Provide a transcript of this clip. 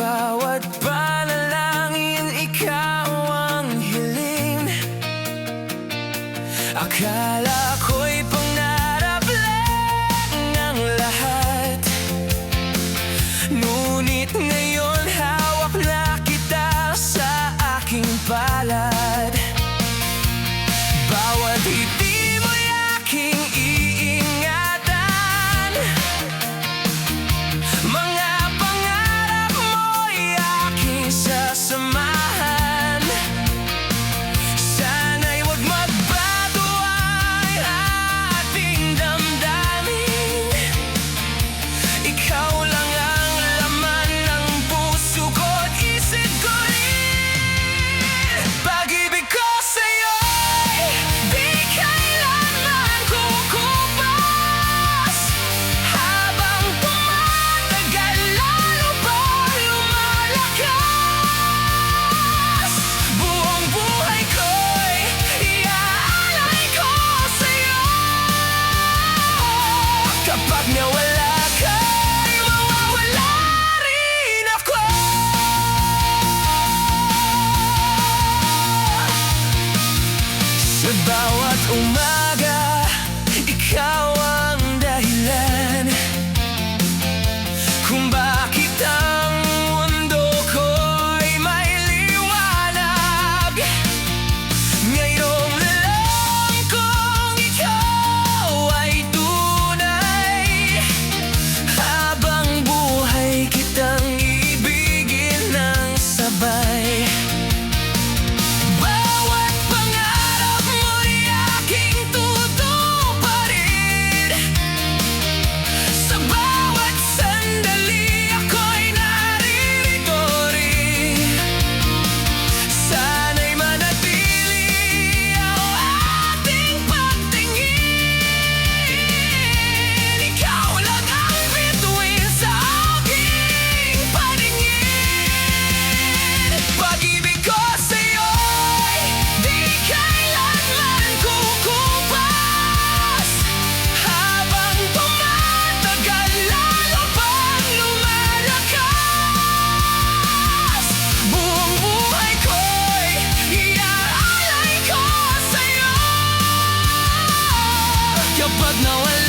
bawat panalangin, ikaw ang hiling. Akala ko'y pangarap lang ang lahat, ngunit ngayon hawak na kita sa aking palad. Bawat ngiti mo'y aking iingatan, mga pangarap mo'y aking sasamahan. Sana'y huwag magbago ang ating damdamin, ikaw lang ang laman ng puso ko't isip ko rin. Pag-ibig ko sa'yo'y di kailanman kukupas, habang tumatagal lalo pang lumalakas. Buong buhay ko'y iaalay ko sa'yo. Kapag nawala ka'y mawawala rin ako. Sa bawat umaga, ikaw ang dahilan kung bakit ang mundo ko'y may liwanag. Ngayong alam kong ikaw ay tunay, habang buhay kitang ibigin ng sabay. Bawat pangarap mo'y aking tutuparin, sa bawat sandali ako'y naririto rin. Sana'y manatili ang ating pagtingin, ikaw lang ang bituin sa aking paningin. Pag-ibig ko sa'yo'y di kailanman kukupas, habang tumatagal lalo pang lumalakas. Buong buhay ko'y iaalay ko sa'yo. Kapag nawala